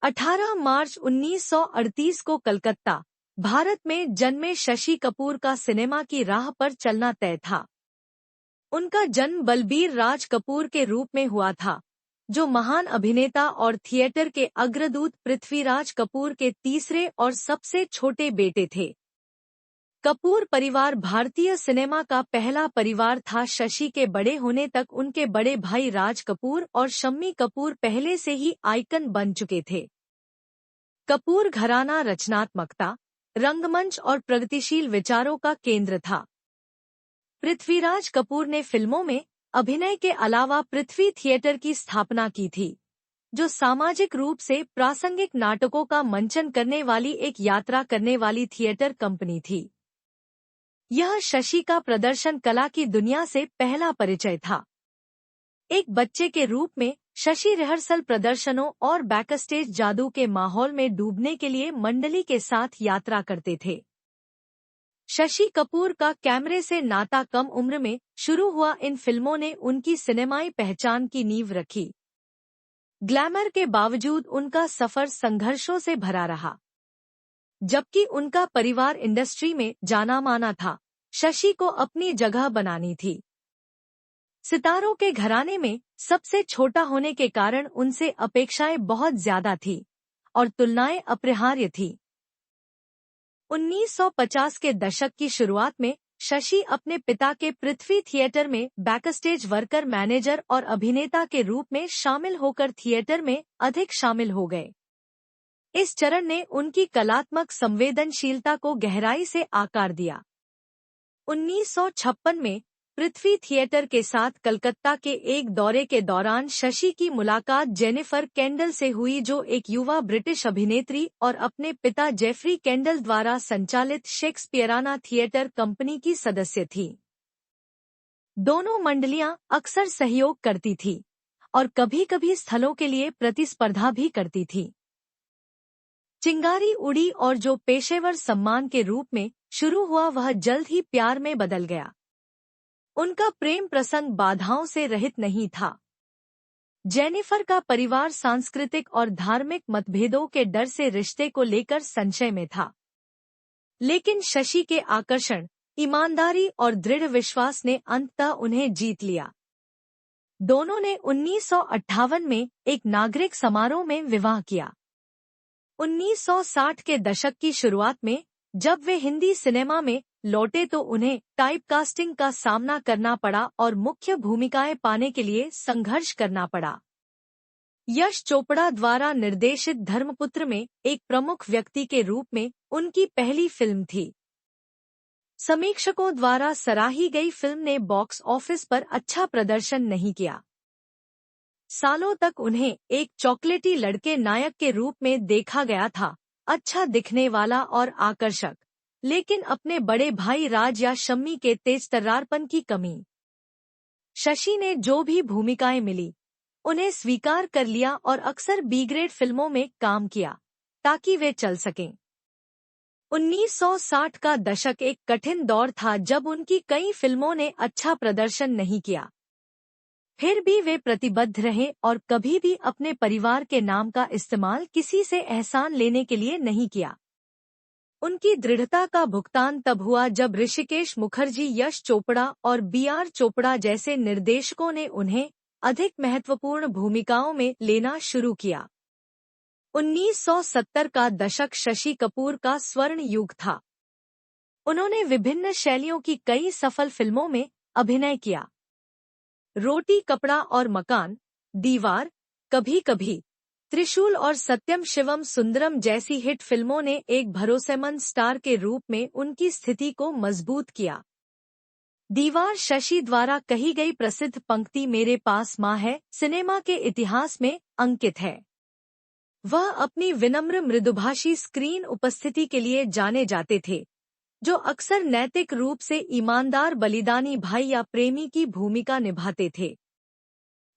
18 मार्च 1938 को कलकत्ता, भारत में जन्मे शशि कपूर का सिनेमा की राह पर चलना तय था। उनका जन्म बलबीर राज कपूर के रूप में हुआ था, जो महान अभिनेता और थिएटर के अग्रदूत पृथ्वीराज कपूर के तीसरे और सबसे छोटे बेटे थे। कपूर परिवार भारतीय सिनेमा का पहला परिवार था। शशि के बड़े होने तक उनके बड़े भाई राज कपूर और शम्मी कपूर पहले से ही आइकन बन चुके थे। कपूर घराना रचनात्मकता, रंगमंच और प्रगतिशील विचारों का केंद्र था। पृथ्वीराज कपूर ने फिल्मों में अभिनय के अलावा पृथ्वी थिएटर की स्थापना की थी, जो सामाजिक रूप से प्रासंगिक नाटकों का मंचन करने वाली एक यात्रा करने वाली थिएटर कंपनी थी। यह शशि का प्रदर्शन कला की दुनिया से पहला परिचय था। एक बच्चे के रूप में शशि रिहर्सल प्रदर्शनों और बैकस्टेज जादू के माहौल में डूबने के लिए मंडली के साथ यात्रा करते थे। शशि कपूर का कैमरे से नाता कम उम्र में शुरू हुआ। इन फिल्मों ने उनकी सिनेमाई पहचान की नींव रखी। ग्लैमर के बावजूद उनका सफर संघर्षों से भरा रहा। जबकि उनका परिवार इंडस्ट्री में जाना माना था, शशि को अपनी जगह बनानी थी। सितारों के घराने में सबसे छोटा होने के कारण उनसे अपेक्षाएं बहुत ज्यादा थी और तुलनाएं अपरिहार्य थी। 1950 के दशक की शुरुआत में शशि अपने पिता के पृथ्वी थिएटर में बैकस्टेज वर्कर, मैनेजर और अभिनेता के रूप में शामिल होकर थिएटर में अधिक शामिल हो गए। इस चरण ने उनकी कलात्मक संवेदनशीलता को गहराई से आकार दिया। 1956 में पृथ्वी थिएटर के साथ कलकत्ता के एक दौरे के दौरान शशि की मुलाकात जेनिफर केंडल से हुई, जो एक युवा ब्रिटिश अभिनेत्री और अपने पिता जेफरी केंडल द्वारा संचालित शेक्सपियराना थिएटर कंपनी की सदस्य थी। दोनों मंडलियां अक्सर सहयोग करती थी और कभी-कभी स्थलों के लिए प्रतिस्पर्धा भी करती थी। चिंगारी उड़ी और जो पेशेवर सम्मान के रूप में शुरू हुआ, वह जल्द ही प्यार में बदल गया। उनका प्रेम प्रसंग बाधाओं से रहित नहीं था। जेनिफर का परिवार सांस्कृतिक और धार्मिक मतभेदों के डर से रिश्ते को लेकर संशय में था, लेकिन शशि के आकर्षण, ईमानदारी और दृढ़ विश्वास ने अंततः उन्हें जीत लिया। दोनों ने 1958 में एक नागरिक समारोह में विवाह किया। 1960 के दशक की शुरुआत में जब वे हिंदी सिनेमा में लौटे तो उन्हें टाइपकास्टिंग का सामना करना पड़ा और मुख्य भूमिकाएं पाने के लिए संघर्ष करना पड़ा। यश चोपड़ा द्वारा निर्देशित धर्मपुत्र में एक प्रमुख व्यक्ति के रूप में उनकी पहली फिल्म थी। समीक्षकों द्वारा सराही गई फिल्म ने बॉक्स ऑफिस पर अच्छा प्रदर्शन नहीं किया। सालों तक उन्हें एक चॉकलेटी लड़के नायक के रूप में देखा गया था, अच्छा दिखने वाला और आकर्षक, लेकिन अपने बड़े भाई राज या शम्मी के तेजतर्रारपन की कमी। शशि ने जो भी भूमिकाएं मिली उन्हें स्वीकार कर लिया और अक्सर बी ग्रेड फिल्मों में काम किया ताकि वे चल सकें। 1960 का दशक एक कठिन दौर था जब उनकी कई फिल्मों ने अच्छा प्रदर्शन नहीं किया। फिर भी वे प्रतिबद्ध रहे और कभी भी अपने परिवार के नाम का इस्तेमाल किसी से एहसान लेने के लिए नहीं किया। उनकी दृढ़ता का भुगतान तब हुआ जब ऋषिकेश मुखर्जी, यश चोपड़ा और बी.आर. चोपड़ा जैसे निर्देशकों ने उन्हें अधिक महत्वपूर्ण भूमिकाओं में लेना शुरू किया। 1970 का दशक शशि कपूर का स्वर्ण युग था। उन्होंने विभिन्न शैलियों की कई सफल फिल्मों में अभिनय किया। रोटी कपड़ा और मकान, दीवार, कभी कभी, त्रिशूल और सत्यम शिवम सुंदरम जैसी हिट फिल्मों ने एक भरोसेमंद स्टार के रूप में उनकी स्थिति को मजबूत किया। दीवार शशि द्वारा कही गई प्रसिद्ध पंक्ति "मेरे पास माँ है" सिनेमा के इतिहास में अंकित है। वह अपनी विनम्र मृदुभाषी स्क्रीन उपस्थिति के लिए जाने जाते थे, जो अक्सर नैतिक रूप से ईमानदार बलिदानी भाई या प्रेमी की भूमिका निभाते थे।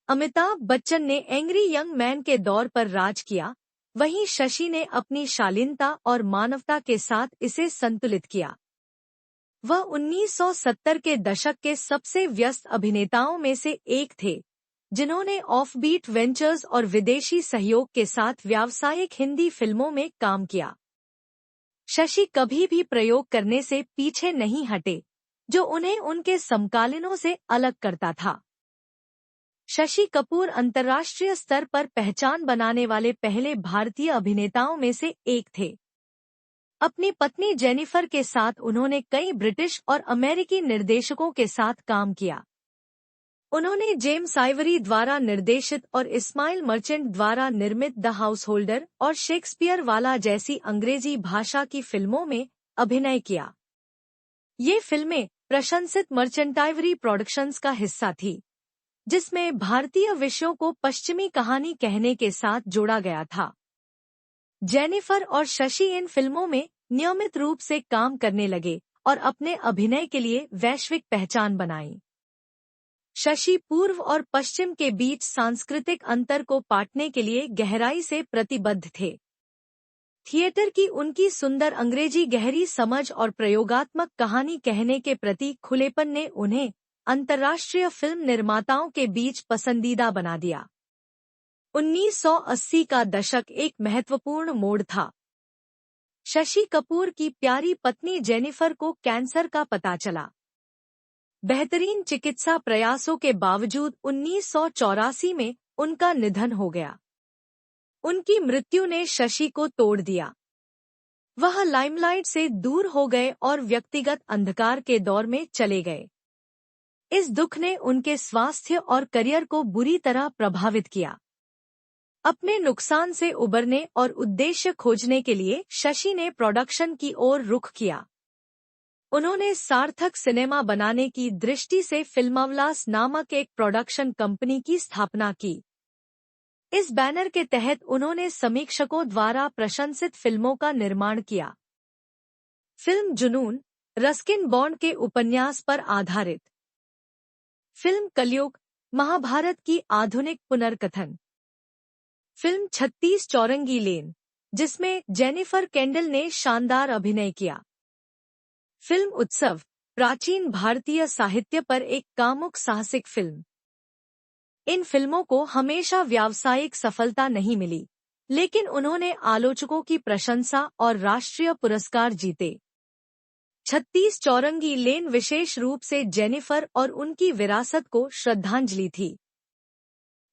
अमिताभ बच्चन ने एंग्री यंग मैन के दौर पर राज किया, वहीं शशि ने अपनी शालीनता और मानवता के साथ इसे संतुलित किया। वह 1970 के दशक के सबसे व्यस्त अभिनेताओं में से एक थे, जिन्होंने ऑफबीट वेंचर्स और विदेशी सहयोग के साथ व्यावसायिक हिंदी फिल्मों में काम किया। शशि कभी भी प्रयोग करने से पीछे नहीं हटे, जो उन्हें उनके समकालीनों से अलग करता था। शशि कपूर अंतर्राष्ट्रीय स्तर पर पहचान बनाने वाले पहले भारतीय अभिनेताओं में से एक थे। अपनी पत्नी जेनिफर के साथ उन्होंने कई ब्रिटिश और अमेरिकी निर्देशकों के साथ काम किया। उन्होंने जेम्स आइवरी द्वारा निर्देशित और इस्माइल मर्चेंट द्वारा निर्मित द हाउसहोल्डर और शेक्सपियर वाला जैसी अंग्रेजी भाषा की फिल्मों में अभिनय किया। ये फिल्में प्रशंसित मर्चेंट आइवरी प्रोडक्शंस का हिस्सा थी, जिसमें भारतीय विषयों को पश्चिमी कहानी कहने के साथ जोड़ा गया था। जेनिफर और शशि इन फिल्मों में नियमित रूप से काम करने लगे और अपने अभिनय के लिए वैश्विक पहचान बनाई। शशि पूर्व और पश्चिम के बीच सांस्कृतिक अंतर को पाटने के लिए गहराई से प्रतिबद्ध थे। थिएटर की उनकी सुंदर अंग्रेजी गहरी समझ और प्रयोगात्मक कहानी कहने के प्रति खुलेपन ने उन्हें अंतर्राष्ट्रीय फिल्म निर्माताओं के बीच पसंदीदा बना दिया। 1980 का दशक एक महत्वपूर्ण मोड़ था। शशि कपूर की प्यारी पत्नी जेनिफर को कैंसर का पता चला। बेहतरीन चिकित्सा प्रयासों के बावजूद 1984 में उनका निधन हो गया। उनकी मृत्यु ने शशि को तोड़ दिया। वह लाइमलाइट से दूर हो गए और व्यक्तिगत अंधकार के दौर में चले गए। इस दुख ने उनके स्वास्थ्य और करियर को बुरी तरह प्रभावित किया। अपने नुकसान से उबरने और उद्देश्य खोजने के लिए शशि ने प्रोडक्शन की ओर रुख किया। उन्होंने सार्थक सिनेमा बनाने की दृष्टि से फिल्मावलास नामक एक प्रोडक्शन कंपनी की स्थापना की। इस बैनर के तहत उन्होंने समीक्षकों द्वारा प्रशंसित फिल्मों का निर्माण किया। फिल्म जुनून, रस्किन बॉन्ड के उपन्यास पर आधारित। फिल्म कलयुग, महाभारत की आधुनिक पुनर्कथन। फिल्म 36 चौरंगी लेन, जिसमें जेनिफर केंडल ने शानदार अभिनय किया। फिल्म उत्सव, प्राचीन भारतीय साहित्य पर एक कामुक साहसिक फिल्म। इन फिल्मों को हमेशा व्यावसायिक सफलता नहीं मिली, लेकिन उन्होंने आलोचकों की प्रशंसा और राष्ट्रीय पुरस्कार जीते। 36 चौरंगी लेन विशेष रूप से जेनिफर और उनकी विरासत को श्रद्धांजलि थी।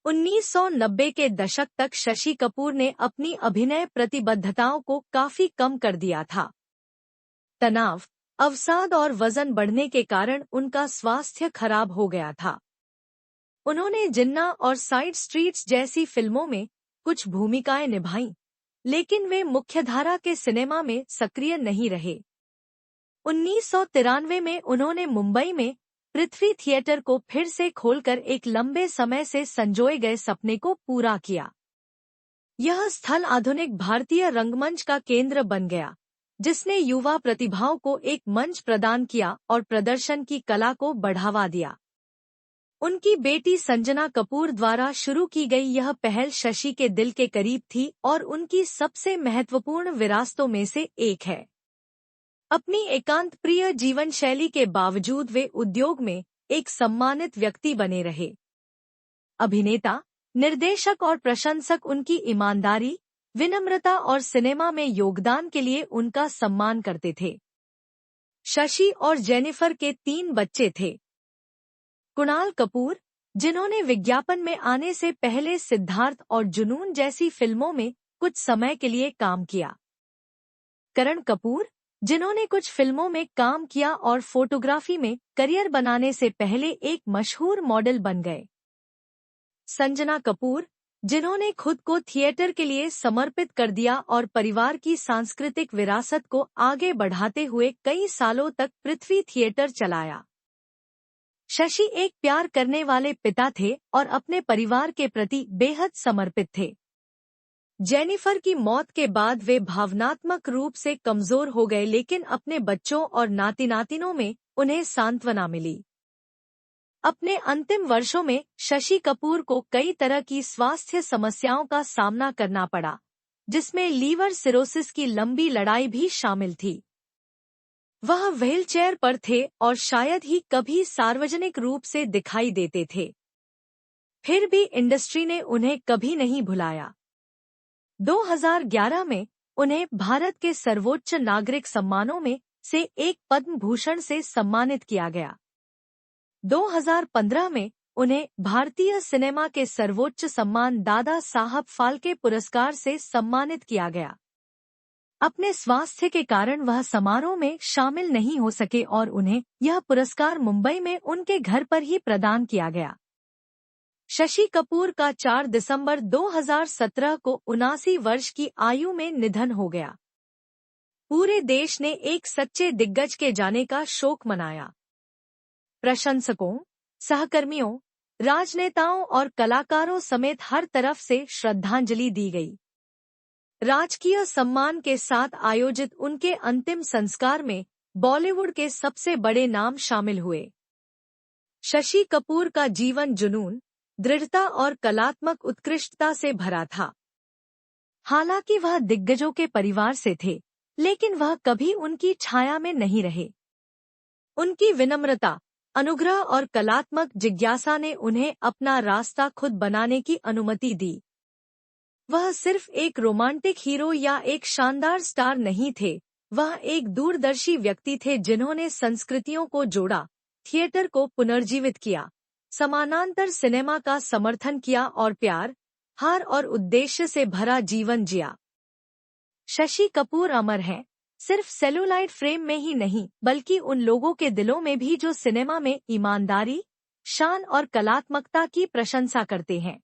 1990 के दशक तक शशि कपूर ने अपनी अभिनय प्रतिबद्धताओं को काफी कम कर दिया था। तनाव, अवसाद और वजन बढ़ने के कारण उनका स्वास्थ्य खराब हो गया था। उन्होंने जिन्ना और साइड स्ट्रीट्स जैसी फिल्मों में कुछ भूमिकाएं निभाईं, लेकिन वे मुख्यधारा के सिनेमा में सक्रिय नहीं रहे। 1993 में उन्होंने मुंबई में पृथ्वी थिएटर को फिर से खोलकर एक लंबे समय से संजोए गए सपने को पूरा किया। यह स्थल आधुनिक भारतीय रंगमंच का केंद्र बन गया, जिसने युवा प्रतिभाओं को एक मंच प्रदान किया और प्रदर्शन की कला को बढ़ावा दिया। उनकी बेटी संजना कपूर द्वारा शुरू की गई यह पहल शशि के दिल के करीब थी और उनकी सबसे महत्वपूर्ण विरासतों में से एक है। अपनी एकांत प्रिय जीवन शैली के बावजूद वे उद्योग में एक सम्मानित व्यक्ति बने रहे। अभिनेता, निर्देशक और प्रशंसक उनकी ईमानदारी, विनम्रता और सिनेमा में योगदान के लिए उनका सम्मान करते थे। शशि और जेनिफर के 3 बच्चे थे। कुणाल कपूर, जिन्होंने विज्ञापन में आने से पहले सिद्धार्थ और जुनून जैसी फिल्मों में कुछ समय के लिए काम किया। करण कपूर, जिन्होंने कुछ फिल्मों में काम किया और फोटोग्राफी में करियर बनाने से पहले एक मशहूर मॉडल बन गए। संजना कपूर, जिन्होंने खुद को थिएटर के लिए समर्पित कर दिया और परिवार की सांस्कृतिक विरासत को आगे बढ़ाते हुए कई सालों तक पृथ्वी थिएटर चलाया। शशि एक प्यार करने वाले पिता थे और अपने परिवार के प्रति बेहद समर्पित थे। जेनिफर की मौत के बाद वे भावनात्मक रूप से कमजोर हो गए, लेकिन अपने बच्चों और नाती नातिनों में उन्हें सांत्वना मिली। अपने अंतिम वर्षों में शशि कपूर को कई तरह की स्वास्थ्य समस्याओं का सामना करना पड़ा, जिसमें लीवर सिरोसिस की लंबी लड़ाई भी शामिल थी। वह व्हीलचेयर पर थे और शायद ही कभी सार्वजनिक रूप से दिखाई देते थे। फिर भी इंडस्ट्री ने उन्हें कभी नहीं भुलाया। 2011 में उन्हें भारत के सर्वोच्च नागरिक सम्मानों में से एक पद्म भूषण से सम्मानित किया गया। 2015 में उन्हें भारतीय सिनेमा के सर्वोच्च सम्मान दादा साहब फाल्के पुरस्कार से सम्मानित किया गया। अपने स्वास्थ्य के कारण वह समारोह में शामिल नहीं हो सके और उन्हें यह पुरस्कार मुंबई में उनके घर पर ही प्रदान किया गया। शशि कपूर का 4 दिसंबर 2017 को 79 वर्ष की आयु में निधन हो गया। पूरे देश ने एक सच्चे दिग्गज के जाने का शोक मनाया। प्रशंसकों, सहकर्मियों, राजनेताओं और कलाकारों समेत हर तरफ से श्रद्धांजलि दी गई। राजकीय सम्मान के साथ आयोजित उनके अंतिम संस्कार में बॉलीवुड के सबसे बड़े नाम शामिल हुए। शशि कपूर का जीवन जुनून, दृढ़ता और कलात्मक उत्कृष्टता से भरा था। हालांकि वह दिग्गजों के परिवार से थे, लेकिन वह कभी उनकी छाया में नहीं रहे। उनकी विनम्रता, अनुग्रह और कलात्मक जिज्ञासा ने उन्हें अपना रास्ता खुद बनाने की अनुमति दी। वह सिर्फ एक रोमांटिक हीरो या एक शानदार स्टार नहीं थे, वह एक दूरदर्शी व्यक्ति थे जिन्होंने संस्कृतियों को जोड़ा, थिएटर को पुनर्जीवित किया, समानांतर सिनेमा का समर्थन किया और प्यार, हार और उद्देश्य से भरा जीवन जिया। शशि कपूर अमर हैं, सिर्फ सेलुलॉइड फ्रेम में ही नहीं, बल्कि उन लोगों के दिलों में भी जो सिनेमा में ईमानदारी, शान और कलात्मकता की प्रशंसा करते हैं।